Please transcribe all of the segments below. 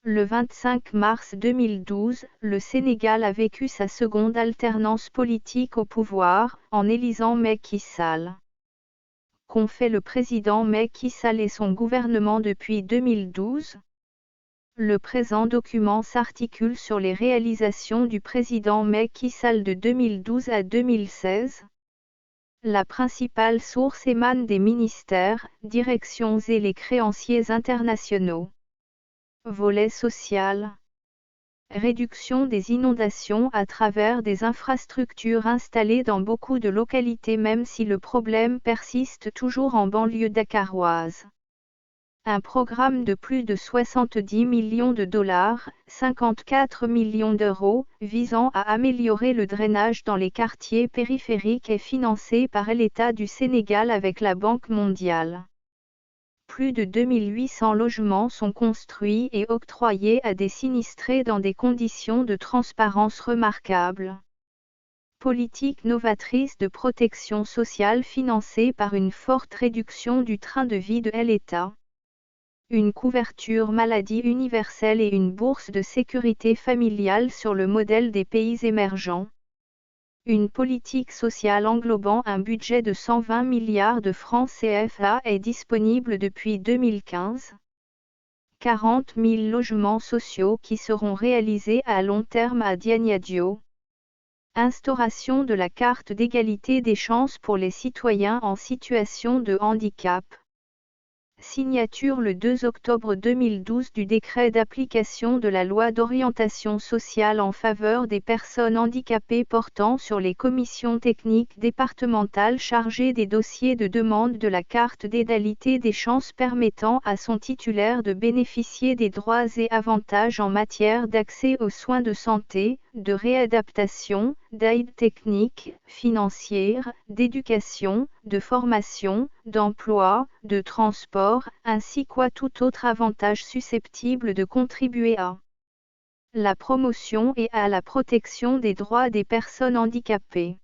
Le 25 mars 2012, le Sénégal a vécu sa seconde alternance politique au pouvoir, en élisant Macky Sall. Qu'ont fait le président Macky Sall et son gouvernement depuis 2012? Le présent document s'articule sur les réalisations du président Macky Sall de 2012 à 2016. La principale source émane des ministères, directions et les créanciers internationaux. Volet social. Réduction des inondations à travers des infrastructures installées dans beaucoup de localités même si le problème persiste toujours en banlieue dakaroise. Un programme de plus de 70 millions de dollars, 54 millions d'euros, visant à améliorer le drainage dans les quartiers périphériques est financé par l'État du Sénégal avec la Banque mondiale. Plus de 2800 logements sont construits et octroyés à des sinistrés dans des conditions de transparence remarquables. Politique novatrice de protection sociale financée par une forte réduction du train de vie de l'État. Une couverture maladie universelle et une bourse de sécurité familiale sur le modèle des pays émergents. Une politique sociale englobant un budget de 120 milliards de francs CFA est disponible depuis 2015. 40 000 logements sociaux qui seront réalisés à long terme à Diamniadio. Instauration de la carte d'égalité des chances pour les citoyens en situation de handicap. Signature le 2 octobre 2012 du décret d'application de la loi d'orientation sociale en faveur des personnes handicapées portant sur les commissions techniques départementales chargées des dossiers de demande de la carte d'égalité des chances permettant à son titulaire de bénéficier des droits et avantages en matière d'accès aux soins de santé, de réadaptation, d'aide technique, financière, d'éducation, de formation, d'emploi, de transport, ainsi qu'à tout autre avantage susceptible de contribuer à la promotion et à la protection des droits des personnes handicapées.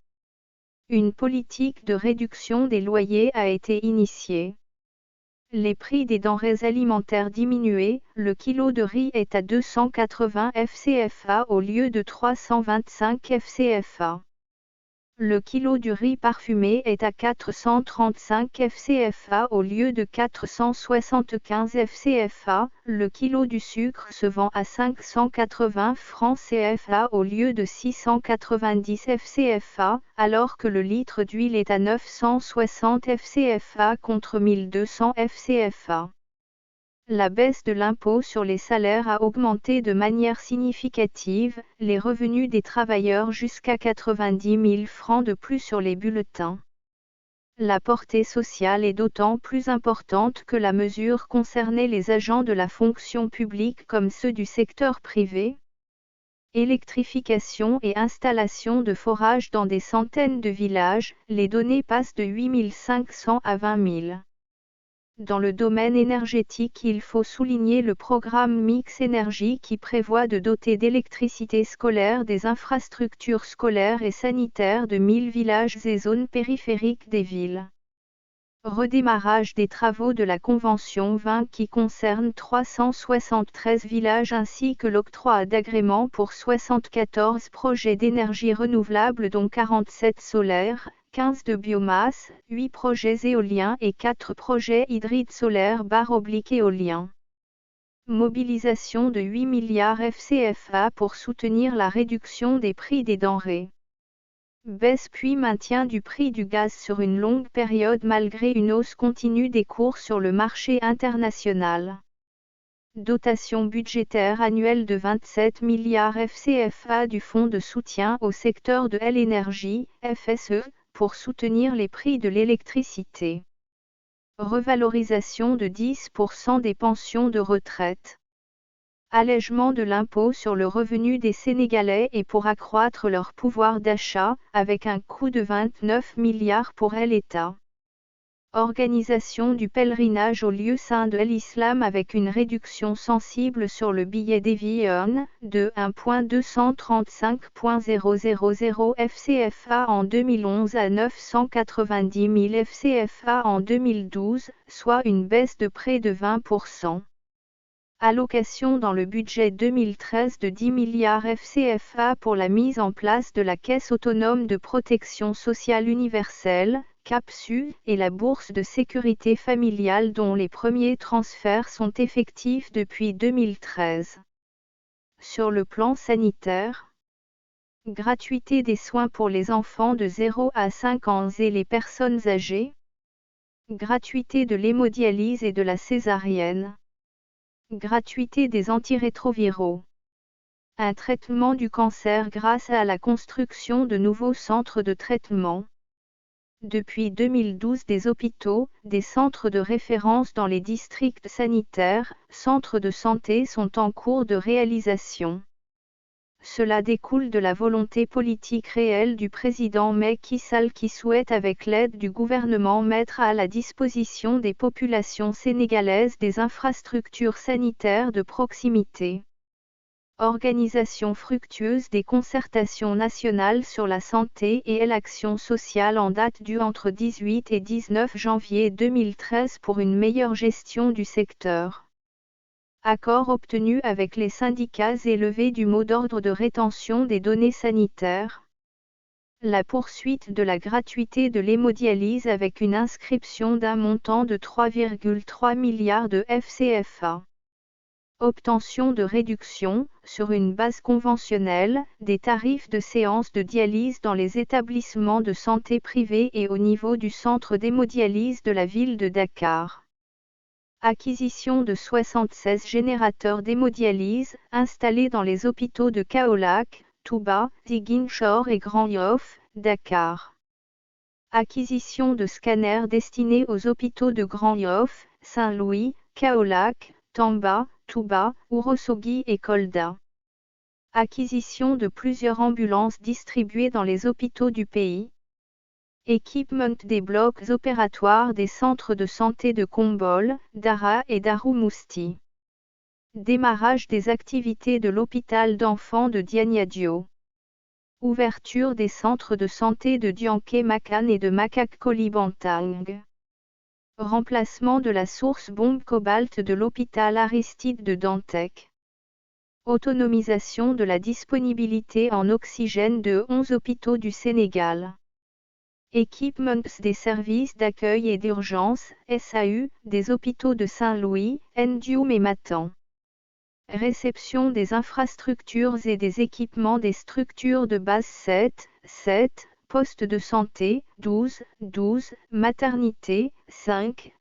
Une politique de réduction des loyers a été initiée. Les prix des denrées alimentaires diminués, le kilo de riz est à 280 FCFA au lieu de 325 FCFA. Le kilo du riz parfumé est à 435 FCFA au lieu de 475 FCFA, le kilo du sucre se vend à 580 francs CFA au lieu de 690 FCFA, alors que le litre d'huile est à 960 FCFA contre 1200 FCFA. La baisse de l'impôt sur les salaires a augmenté de manière significative les revenus des travailleurs jusqu'à 90 000 francs de plus sur les bulletins. La portée sociale est d'autant plus importante que la mesure concernait les agents de la fonction publique comme ceux du secteur privé. Électrification et installation de forages dans des centaines de villages, les données passent de 8 500 à 20 000. Dans le domaine énergétique, il faut souligner le programme Mix Énergie qui prévoit de doter d'électricité scolaire des infrastructures scolaires et sanitaires de 1000 villages et zones périphériques des villes. Redémarrage des travaux de la Convention 20 qui concerne 373 villages ainsi que l'octroi d'agréments pour 74 projets d'énergie renouvelable dont 47 solaires, 15 de biomasse, 8 projets éoliens et 4 projets hybrides solaires/éoliens. Mobilisation de 8 milliards FCFA pour soutenir la réduction des prix des denrées. Baisse puis maintien du prix du gaz sur une longue période malgré une hausse continue des cours sur le marché international. Dotation budgétaire annuelle de 27 milliards FCFA du Fonds de soutien au secteur de l'énergie, FSE, pour soutenir les prix de l'électricité. Revalorisation de 10% des pensions de retraite. Allègement de l'impôt sur le revenu des Sénégalais et pour accroître leur pouvoir d'achat, avec un coût de 29 milliards pour l'État. Organisation du pèlerinage au lieu saint de l'Islam avec une réduction sensible sur le billet d'avion, de 1.235.000 FCFA en 2011 à 990 000 FCFA en 2012, soit une baisse de près de 20%. Allocation dans le budget 2013 de 10 milliards FCFA pour la mise en place de la Caisse autonome de protection sociale universelle, CAPSU, et la bourse de sécurité familiale dont les premiers transferts sont effectifs depuis 2013. Sur le plan sanitaire, gratuité des soins pour les enfants de 0 à 5 ans et les personnes âgées, gratuité de l'hémodialyse et de la césarienne, gratuité des antirétroviraux, un traitement du cancer grâce à la construction de nouveaux centres de traitement. Depuis 2012, des hôpitaux, des centres de référence dans les districts sanitaires, centres de santé sont en cours de réalisation. Cela découle de la volonté politique réelle du président Macky Sall qui souhaite avec l'aide du gouvernement mettre à la disposition des populations sénégalaises des infrastructures sanitaires de proximité. Organisation fructueuse des concertations nationales sur la santé et l'action sociale en date du entre 18 et 19 janvier 2013 pour une meilleure gestion du secteur. Accord obtenu avec les syndicats et levée du mot d'ordre de rétention des données sanitaires. La poursuite de la gratuité de l'hémodialyse avec une inscription d'un montant de 3,3 milliards de FCFA. Obtention de réduction, sur une base conventionnelle, des tarifs de séance de dialyse dans les établissements de santé privés et au niveau du centre d'hémodialyse de la ville de Dakar. Acquisition de 76 générateurs d'hémodialyse, installés dans les hôpitaux de Kaolack, Touba, Ziguinchor et Grand Yoff, Dakar. Acquisition de scanners destinés aux hôpitaux de Grand Yoff, Saint-Louis, Kaolack, Tamba, Touba, Ourossogui et Kolda. Acquisition de plusieurs ambulances distribuées dans les hôpitaux du pays. Équipement des blocs opératoires des centres de santé de Kombol, Dara et Darou-Mousti. Démarrage des activités de l'hôpital d'enfants de Diagnadio. Ouverture des centres de santé de Dianké Makan et de Makak Kolibantang. Remplacement de la source bombe cobalt de l'hôpital Aristide de Dantec. Autonomisation de la disponibilité en oxygène de 11 hôpitaux du Sénégal. Équipements des services d'accueil et d'urgence, SAU, des hôpitaux de Saint-Louis, Ndioum et Matan. Réception des infrastructures et des équipements des structures de base 7, postes de santé, 12, maternité, 5,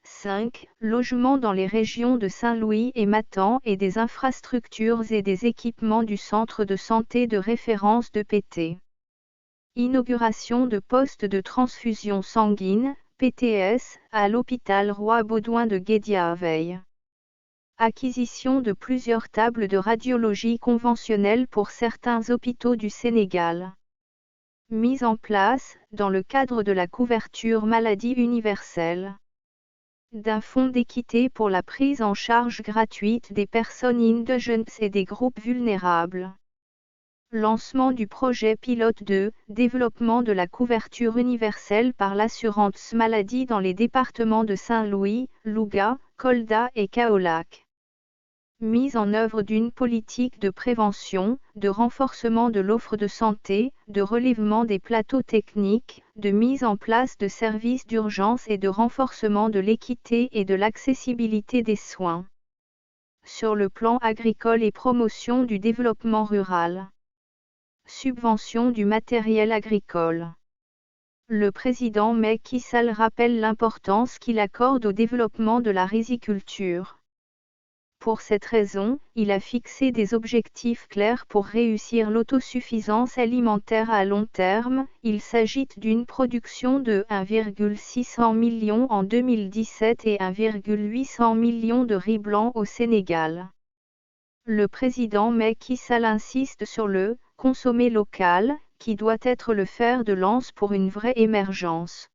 logements dans les régions de Saint-Louis et Matan et des infrastructures et des équipements du centre de santé de référence de PT. Inauguration de postes de transfusion sanguine, PTS, à l'hôpital Roi-Baudouin de Guédiawaye. Acquisition de plusieurs tables de radiologie conventionnelles pour certains hôpitaux du Sénégal. Mise en place, dans le cadre de la couverture maladie universelle, d'un fonds d'équité pour la prise en charge gratuite des personnes indigentes et des groupes vulnérables. Lancement du projet pilote de développement de la couverture universelle par l'assurance maladie dans les départements de Saint-Louis, Louga, Kolda et Kaolack. Mise en œuvre d'une politique de prévention, de renforcement de l'offre de santé, de relèvement des plateaux techniques, de mise en place de services d'urgence et de renforcement de l'équité et de l'accessibilité des soins. Sur le plan agricole et promotion du développement rural. Subvention du matériel agricole. Le président Macky Sall rappelle l'importance qu'il accorde au développement de la riziculture. Pour cette raison, il a fixé des objectifs clairs pour réussir l'autosuffisance alimentaire à long terme. Il s'agit d'une production de 1,600 millions en 2017 et 1,800 millions de riz blanc au Sénégal. Le président Macky Sall insiste sur le « consommer local », qui doit être le fer de lance pour une vraie émergence.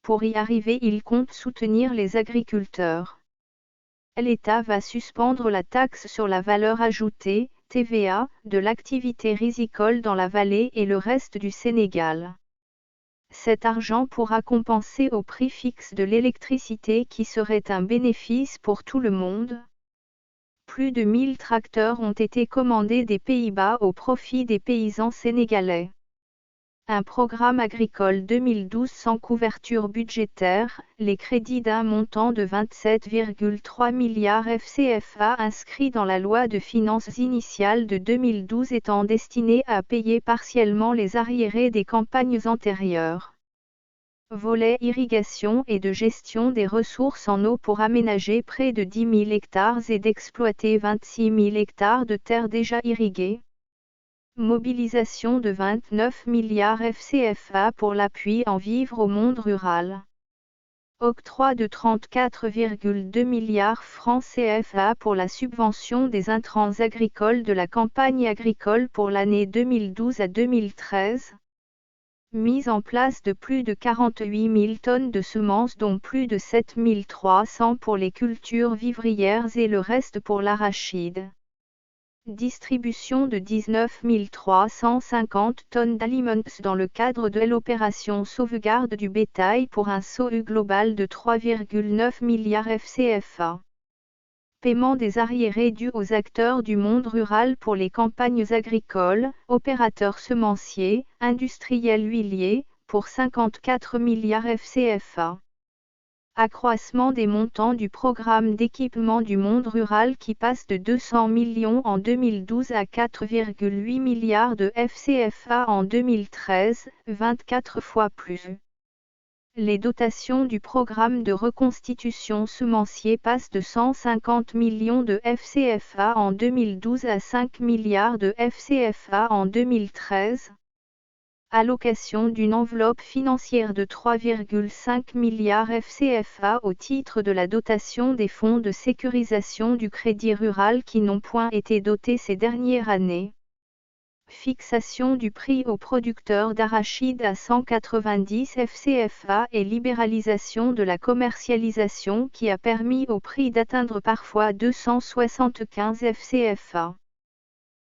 Pour y arriver, il compte soutenir les agriculteurs. L'État va suspendre la taxe sur la valeur ajoutée, TVA, de l'activité rizicole dans la vallée et le reste du Sénégal. Cet argent pourra compenser au prix fixe de l'électricité qui serait un bénéfice pour tout le monde. Plus de 1000 tracteurs ont été commandés des Pays-Bas au profit des paysans sénégalais. Un programme agricole 2012 sans couverture budgétaire, les crédits d'un montant de 27,3 milliards FCFA inscrits dans la loi de finances initiale de 2012 étant destinés à payer partiellement les arriérés des campagnes antérieures. Volet irrigation et de gestion des ressources en eau pour aménager près de 10 000 hectares et d'exploiter 26 000 hectares de terres déjà irriguées. Mobilisation de 29 milliards FCFA pour l'appui en vivre au monde rural. Octroi de 34,2 milliards francs CFA pour la subvention des intrants agricoles de la campagne agricole pour l'année 2012 à 2013. Mise en place de plus de 48 000 tonnes de semences dont plus de 7 300 pour les cultures vivrières et le reste pour l'arachide. Distribution de 19 350 tonnes d'aliments dans le cadre de l'opération sauvegarde du bétail pour un SOU global de 3,9 milliards FCFA. Paiement des arriérés dus aux acteurs du monde rural pour les campagnes agricoles, opérateurs semenciers, industriels huiliers, pour 54 milliards FCFA. Accroissement des montants du programme d'équipement du monde rural qui passe de 200 millions en 2012 à 4,8 milliards de FCFA en 2013, 24 fois plus. Les dotations du programme de reconstitution semencier passent de 150 millions de FCFA en 2012 à 5 milliards de FCFA en 2013. Allocation d'une enveloppe financière de 3,5 milliards FCFA au titre de la dotation des fonds de sécurisation du crédit rural qui n'ont point été dotés ces dernières années. Fixation du prix aux producteurs d'arachide à 190 FCFA et libéralisation de la commercialisation qui a permis au prix d'atteindre parfois 275 FCFA.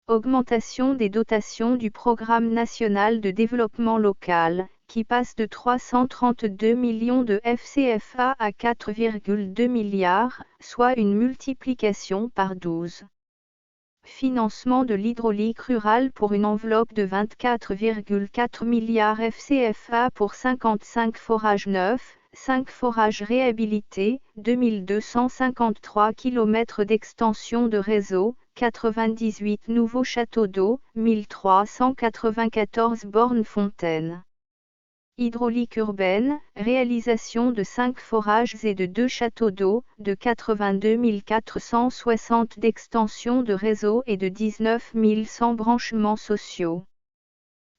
Augmentation des dotations du Programme national de développement local, qui passe de 332 millions de FCFA à 4,2 milliards, soit une multiplication par 12. Financement de l'hydraulique rurale pour une enveloppe de 24,4 milliards FCFA pour 55 forages neufs, 5 forages réhabilités, 2253 km d'extension de réseau, 98 nouveaux châteaux d'eau, 1394 bornes fontaines. Hydraulique urbaine, réalisation de 5 forages et de 2 châteaux d'eau, de 82 460 d'extension de réseau et de 19 100 branchements sociaux.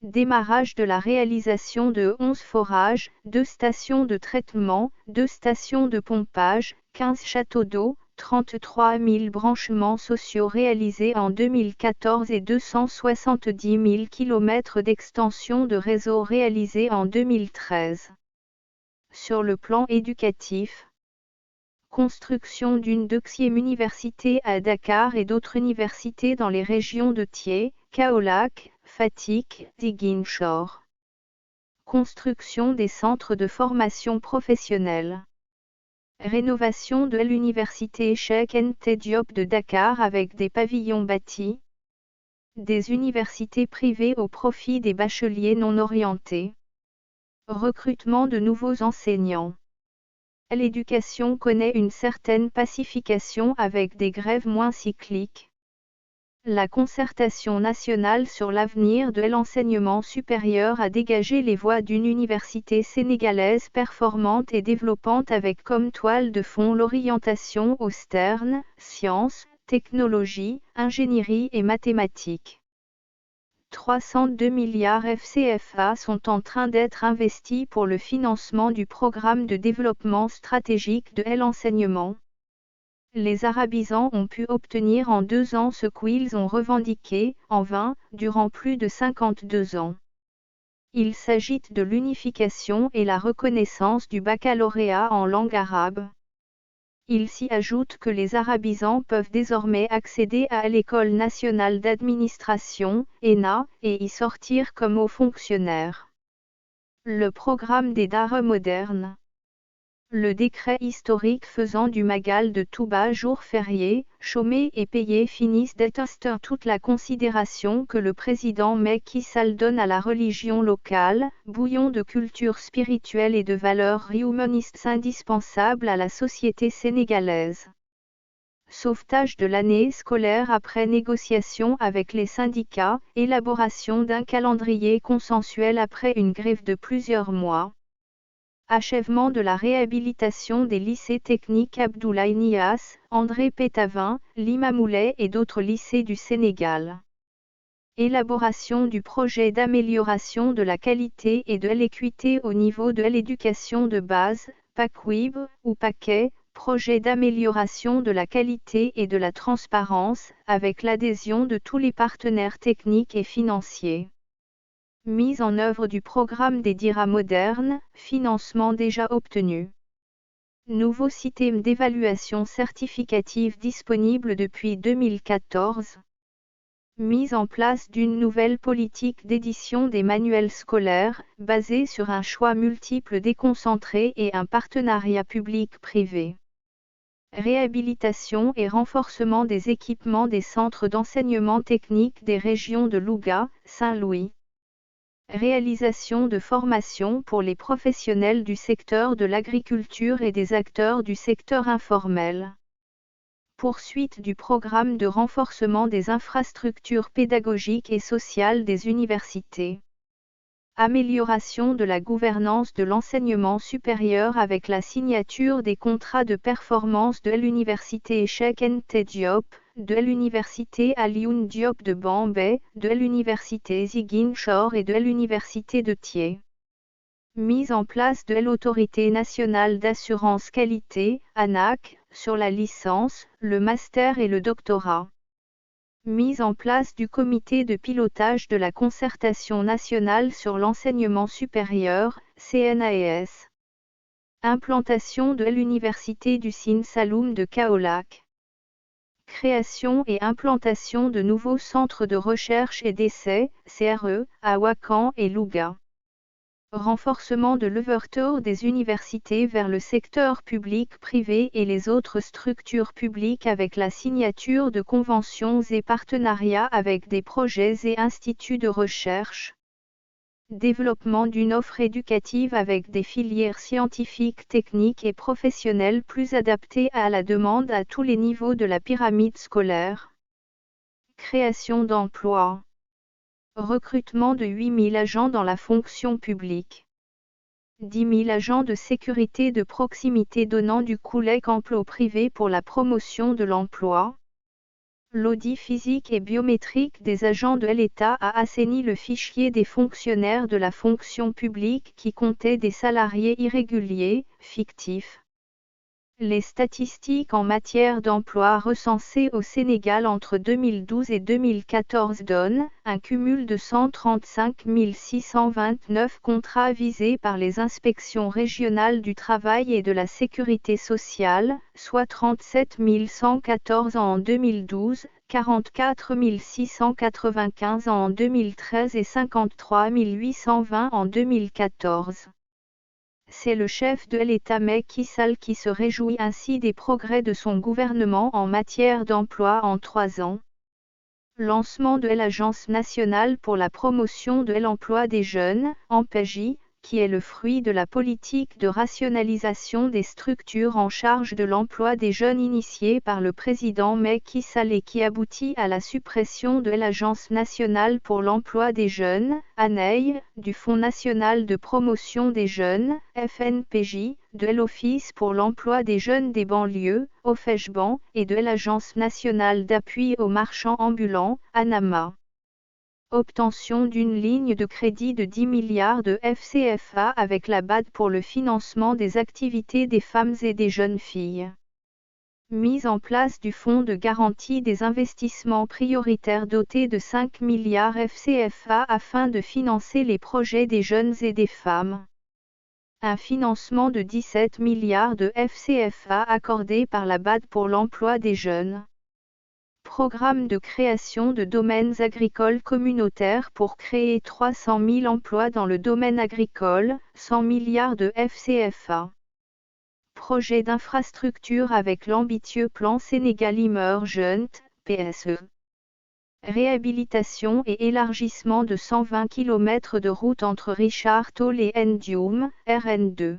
Démarrage de la réalisation de 11 forages, 2 stations de traitement, 2 stations de pompage, 15 châteaux d'eau, 33 000 branchements sociaux réalisés en 2014 et 270 000 km d'extension de réseau réalisés en 2013. Sur le plan éducatif, construction d'une 2e université à Dakar et d'autres universités dans les régions de Thiès, Kaolack, Fatick, Ziguinchor. Construction des centres de formation professionnelle. Rénovation de l'université Cheikh Anta Diop de Dakar avec des pavillons bâtis. Des universités privées au profit des bacheliers non orientés. Recrutement de nouveaux enseignants. L'éducation connaît une certaine pacification avec des grèves moins cycliques. La concertation nationale sur l'avenir de l'enseignement supérieur a dégagé les voies d'une université sénégalaise performante et développante avec comme toile de fond l'orientation au STERN, sciences, technologie, ingénierie et mathématiques. 302 milliards FCFA sont en train d'être investis pour le financement du programme de développement stratégique de l'enseignement. Les arabisans ont pu obtenir en 2 ans ce qu'ils ont revendiqué, en vain, durant plus de 52 ans. Il s'agit de l'unification et la reconnaissance du baccalauréat en langue arabe. Il s'y ajoute que les arabisans peuvent désormais accéder à l'École nationale d'administration, ENA, et y sortir comme hauts fonctionnaires. Le programme des Daara modernes. Le décret historique faisant du Magal de Touba jour férié, chômé et payé finissent d'attester toute la considération que le président Macky Sall donne à la religion locale, bouillon de culture spirituelle et de valeurs humanistes indispensables à la société sénégalaise. Sauvetage de l'année scolaire après négociation avec les syndicats, élaboration d'un calendrier consensuel après une grève de plusieurs mois. Achèvement de la réhabilitation des lycées techniques Abdoulaye Niasse, André Pétavin, Limamoulay et d'autres lycées du Sénégal. Élaboration du projet d'amélioration de la qualité et de l'équité au niveau de l'éducation de base, PACWIB, ou PAQUET, projet d'amélioration de la qualité et de la transparence, avec l'adhésion de tous les partenaires techniques et financiers. Mise en œuvre du programme des DIRA modernes, financement déjà obtenu. Nouveau système d'évaluation certificative disponible depuis 2014. Mise en place d'une nouvelle politique d'édition des manuels scolaires, basée sur un choix multiple déconcentré et un partenariat public-privé. Réhabilitation et renforcement des équipements des centres d'enseignement technique des régions de Louga, Saint-Louis. Réalisation de formations pour les professionnels du secteur de l'agriculture et des acteurs du secteur informel. Poursuite du programme de renforcement des infrastructures pédagogiques et sociales des universités. Amélioration de la gouvernance de l'enseignement supérieur avec la signature des contrats de performance de l'université Cheikh Anta Diop, de l'université Alioune Diop de Bambey, de l'université Ziguinchor et de l'université de Thiès. Mise en place de l'Autorité nationale d'assurance qualité, ANAQ, sur la licence, le master et le doctorat. Mise en place du comité de pilotage de la concertation nationale sur l'enseignement supérieur, CNAES. Implantation de l'université du Sine Saloum de Kaolack. Création et implantation de nouveaux centres de recherche et d'essais, CRE, à Ouakam et Louga. Renforcement de l'ouverture des universités vers le secteur public-privé et les autres structures publiques avec la signature de conventions et partenariats avec des projets et instituts de recherche. Développement d'une offre éducative avec des filières scientifiques, techniques et professionnelles plus adaptées à la demande à tous les niveaux de la pyramide scolaire. Création d'emplois. Recrutement de 8 000 agents dans la fonction publique. 10 000 agents de sécurité de proximité donnant du collègue emploi privé pour la promotion de l'emploi. L'audit physique et biométrique des agents de l'État a assaini le fichier des fonctionnaires de la fonction publique qui comptait des salariés irréguliers, fictifs. Les statistiques en matière d'emploi recensées au Sénégal entre 2012 et 2014 donnent un cumul de 135 629 contrats visés par les inspections régionales du travail et de la sécurité sociale, soit 37 114 en 2012, 44 695 en 2013 et 53 820 en 2014. C'est le chef de l'État Macky Sall qui se réjouit ainsi des progrès de son gouvernement en matière d'emploi en 3 ans. Lancement de l'Agence nationale pour la promotion de l'emploi des jeunes, ANPEJ, qui est le fruit de la politique de rationalisation des structures en charge de l'emploi des jeunes initiée par le président Macky Sall et qui aboutit à la suppression de l'Agence nationale pour l'emploi des jeunes, ANEJ, du Fonds national de promotion des jeunes, FNPJ, de l'Office pour l'emploi des jeunes des banlieues, OFEJBAN, et de l'Agence nationale d'appui aux marchands ambulants, ANAMA. Obtention d'une ligne de crédit de 10 milliards de FCFA avec la BAD pour le financement des activités des femmes et des jeunes filles. Mise en place du Fonds de garantie des investissements prioritaires doté de 5 milliards FCFA afin de financer les projets des jeunes et des femmes. Un financement de 17 milliards de FCFA accordé par la BAD pour l'emploi des jeunes. Programme de création de domaines agricoles communautaires pour créer 300 000 emplois dans le domaine agricole, 100 milliards de FCFA. Projet d'infrastructure avec l'ambitieux plan Sénégal Emergent, PSE. Réhabilitation et élargissement de 120 km de route entre Richard Toll et Ndioum, RN2.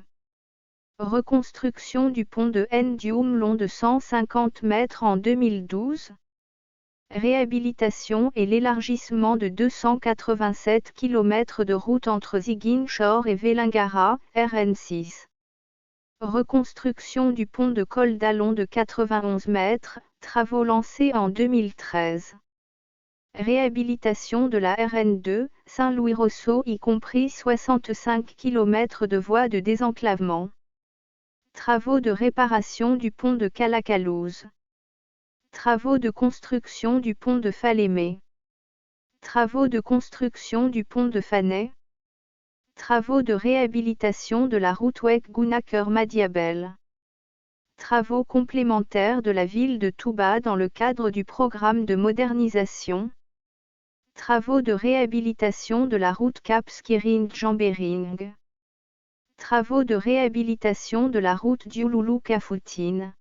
Reconstruction du pont de Ndioum long de 150 mètres en 2012. Réhabilitation et l'élargissement de 287 km de route entre Ziguinchor et Vélingara, RN6. Reconstruction du pont de Col d'Alon de 91 mètres, travaux lancés en 2013. Réhabilitation de la RN2, Saint-Louis-Rosso y compris 65 km de voies de désenclavement. Travaux de réparation du pont de Calacalouse. Travaux de construction du pont de Falémé. Travaux de construction du pont de Fanay. Travaux de réhabilitation de la route Ouek-Gounaker-Madiabel. Travaux complémentaires de la ville de Touba dans le cadre du programme de modernisation. Travaux de réhabilitation de la route Cap Skirring-Jambéring. Travaux de réhabilitation de la route Diouloulou-Kafountine.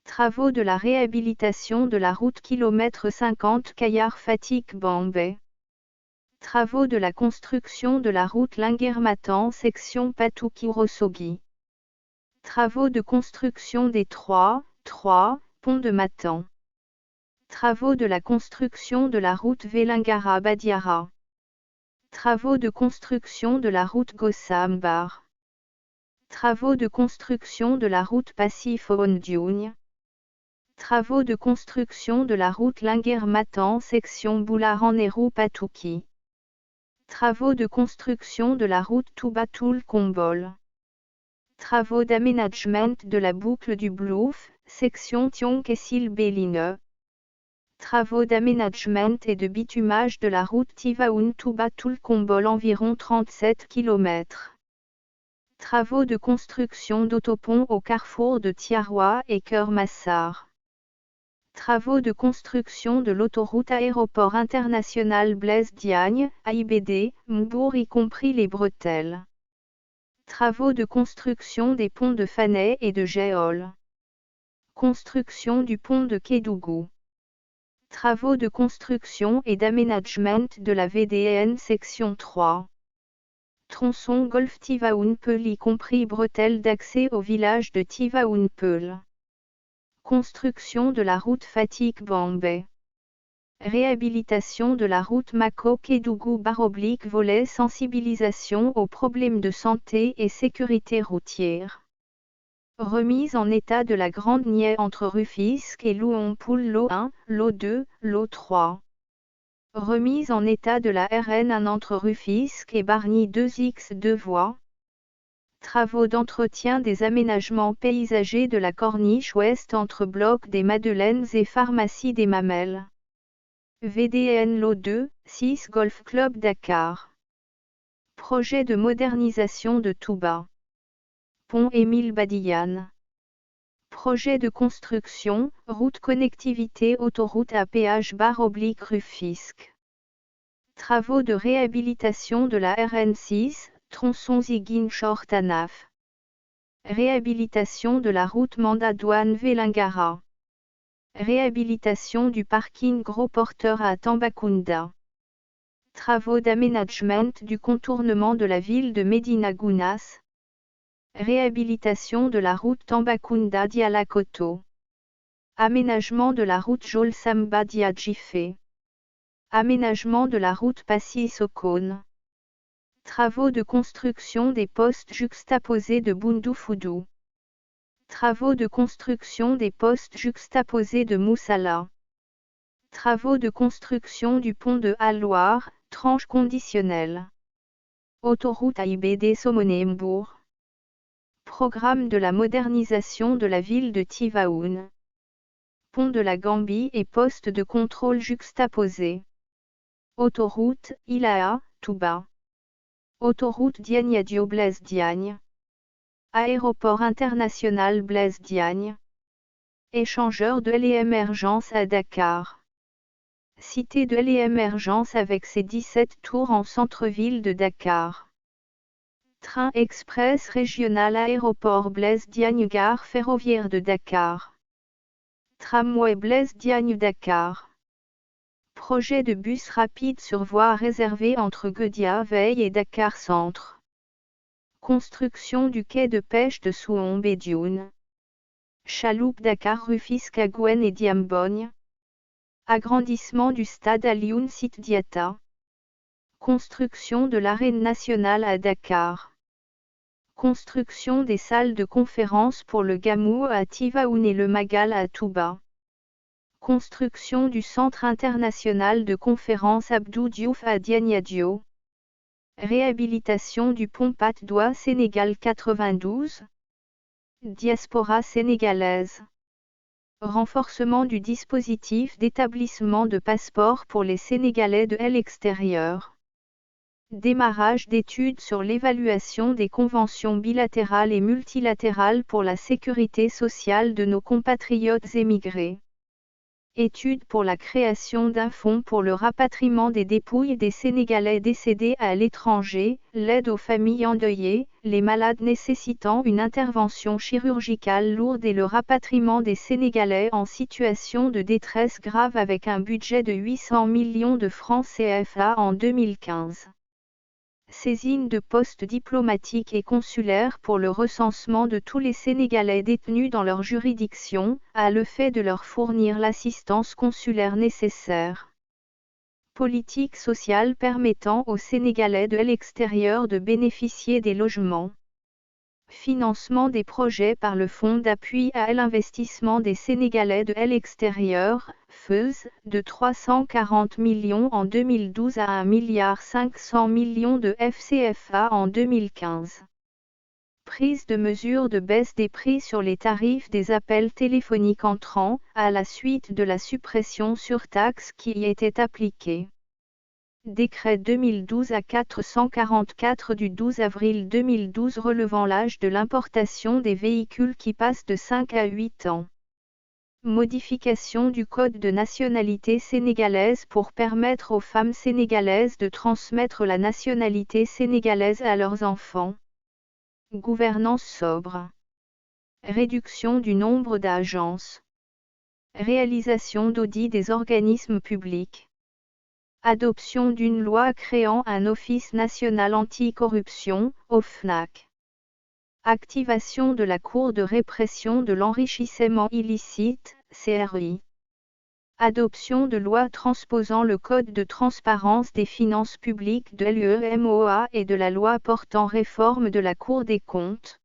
Travaux de la réhabilitation de la route km 50 Kayar-Fatick-Bambey. Travaux de la construction de la route Linguermatan section Patouki-Rosogui. Travaux de construction des 3 ponts de Matan. Travaux de la construction de la route Vélingara-Badiara. Travaux de construction de la route Gossam-Bar. Travaux de construction de la route Passif-Ondioune. Travaux de construction de la route Linguermatan section Boularan-Nérou-Patouki. Travaux de construction de la route Touba-Toul-Combol. Travaux d'aménagement de la boucle du Blouf, section Tionk-Essil-Béline. Travaux d'aménagement et de bitumage de la route Tivaoun-Touba-Toul-Combol environ 37 km. Travaux de construction d'autopont au carrefour de Tiaroua et Keur-Massar. Travaux de construction de l'autoroute Aéroport International Blaise Diagne, AIBD, Mbourg y compris les bretelles. Travaux de construction des ponts de Fanay et de Géol. Construction du pont de Kédougou. Travaux de construction et d'aménagement de la VDN section 3. Tronçon Golfe Tivaoun-Peulh y compris bretelles d'accès au village de Tivaoun-Peulh. Construction de la route Fatick-Bambey. Réhabilitation de la route Mako-Kédougou-volet sensibilisation aux problèmes de santé et sécurité routière. Remise en état de la Grande Nièvre entre Rufisque et Louhon-Poul lot 1, lot 2, lot 3. Remise en état de la RN1 entre Rufisque et Bargny 2x 2 voies. Travaux d'entretien des aménagements paysagers de la Corniche Ouest entre Bloc des Madeleines et Pharmacie des Mamelles. VDN lot 2, 6 Golf Club Dakar. Projet de modernisation de Touba. Pont Émile Badiane. Projet de construction, route connectivité autoroute à péage /Rufisque. Travaux de réhabilitation de la RN6, tronçon Ziguinchor-Tanaf. Réhabilitation de la route Mandat-Douane-Vélingara. Réhabilitation du parking Gros Porteur à Tambacounda. Travaux d'aménagement du contournement de la ville de Médina Gounass. Réhabilitation de la route Tambacounda-Dialakoto. Aménagement de la route Jol-Samba-Diadjifé. Aménagement de la route Passy-Sokone. Travaux de construction des postes juxtaposés de Boundou-Foudou. Travaux de construction des postes juxtaposés de Moussala. Travaux de construction du pont de Halle-Loire, tranche conditionnelle. Autoroute AIBD Somoné-Mbourg. Programme de la modernisation de la ville de Tivaoun. Pont de la Gambie et poste de contrôle juxtaposé. Autoroute Ilaha, Touba. Autoroute Diagne-Adio Blaise Diagne. Aéroport international Blaise Diagne. Échangeur de l'Émergence à Dakar. Cité de l'Émergence avec ses 17 tours en centre-ville de Dakar. Train express régional aéroport Blaise Diagne gare ferroviaire de Dakar. Tramway Blaise Diagne Dakar. Projet de bus rapide sur voie réservée entre Guedia Veille et Dakar Centre. Construction du quai de pêche de Souombe et Dioune. Chaloupe Dakar Rufisque à Gouen et Diambogne. Agrandissement du stade Alioune Site Diatta. Construction de l'arène nationale à Dakar. Construction des salles de conférence pour le Gamou à Tivaoune et le Magal à Touba. Construction du centre international de conférence Abdou Diouf à Diagnadio. Réhabilitation du pont Patte d'Oie Sénégal 92. Diaspora sénégalaise. Renforcement du dispositif d'établissement de passeports pour les Sénégalais de l'extérieur. Démarrage d'études sur l'évaluation des conventions bilatérales et multilatérales pour la sécurité sociale de nos compatriotes émigrés. Études pour la création d'un fonds pour le rapatriement des dépouilles des Sénégalais décédés à l'étranger, l'aide aux familles endeuillées, les malades nécessitant une intervention chirurgicale lourde et le rapatriement des Sénégalais en situation de détresse grave avec un budget de 800 millions de francs CFA en 2015. Saisine de postes diplomatiques et consulaires pour le recensement de tous les Sénégalais détenus dans leur juridiction, à le fait de leur fournir l'assistance consulaire nécessaire. Politique sociale permettant aux Sénégalais de l'extérieur de bénéficier des logements. Financement des projets par le Fonds d'appui à l'investissement des Sénégalais de l'extérieur, FEUS, de 340 millions en 2012 à 1,5 milliard de FCFA en 2015. Prise de mesures de baisse des prix sur les tarifs des appels téléphoniques entrants, à la suite de la suppression surtaxe qui y était appliquée. Décret 2012-444 du 12 avril 2012 relevant l'âge de l'importation des véhicules qui passe de 5 à 8 ans. Modification du Code de nationalité sénégalaise pour permettre aux femmes sénégalaises de transmettre la nationalité sénégalaise à leurs enfants. Gouvernance sobre. Réduction du nombre d'agences. Réalisation d'audits des organismes publics. Adoption d'une loi créant un Office national anti-corruption, OFNAC. Activation de la Cour de répression de l'enrichissement illicite, CRI. Adoption de loi transposant le Code de transparence des finances publiques de l'UEMOA et de la loi portant réforme de la Cour des comptes.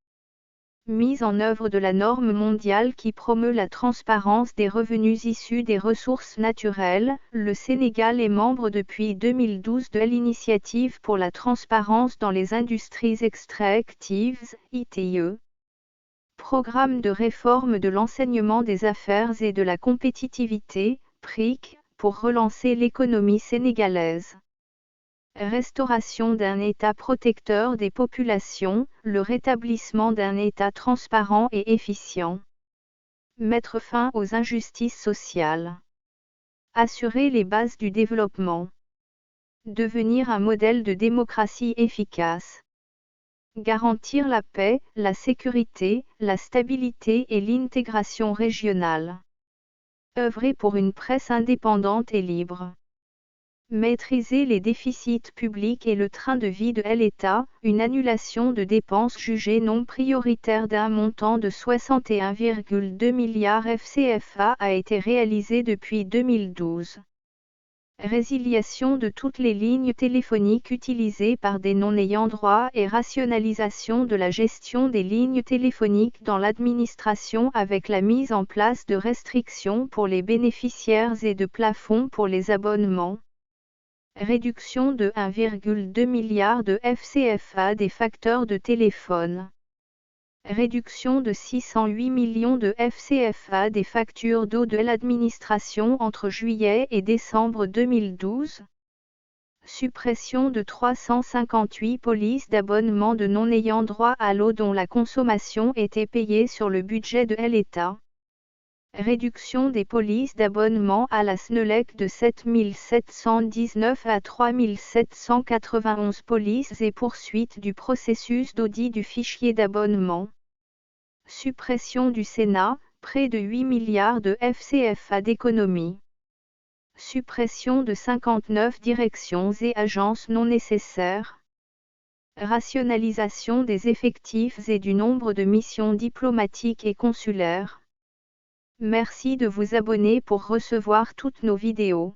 Mise en œuvre de la norme mondiale qui promeut la transparence des revenus issus des ressources naturelles, le Sénégal est membre depuis 2012 de l'Initiative pour la transparence dans les industries extractives, ITIE. Programme de réforme de l'enseignement des affaires et de la compétitivité, PRIC, pour relancer l'économie sénégalaise. Restauration d'un État protecteur des populations, le rétablissement d'un État transparent et efficient. Mettre fin aux injustices sociales. Assurer les bases du développement. Devenir un modèle de démocratie efficace. Garantir la paix, la sécurité, la stabilité et l'intégration régionale. Œuvrer pour une presse indépendante et libre. Maîtriser les déficits publics et le train de vie de l'État, une annulation de dépenses jugées non prioritaires d'un montant de 61,2 milliards FCFA a été réalisée depuis 2012. Résiliation de toutes les lignes téléphoniques utilisées par des non-ayants droit et rationalisation de la gestion des lignes téléphoniques dans l'administration avec la mise en place de restrictions pour les bénéficiaires et de plafonds pour les abonnements. Réduction de 1,2 milliard de FCFA des facteurs de téléphone. Réduction de 608 millions de FCFA des factures d'eau de l'administration entre juillet et décembre 2012. Suppression de 358 polices d'abonnement de non-ayant droit à l'eau dont la consommation était payée sur le budget de l'État. Réduction des polices d'abonnement à la SNELEC de 7719 à 3791 polices et poursuite du processus d'audit du fichier d'abonnement. Suppression du Sénat, près de 8 milliards de FCFA d'économie. Suppression de 59 directions et agences non nécessaires. Rationalisation des effectifs et du nombre de missions diplomatiques et consulaires. Merci de vous abonner pour recevoir toutes nos vidéos.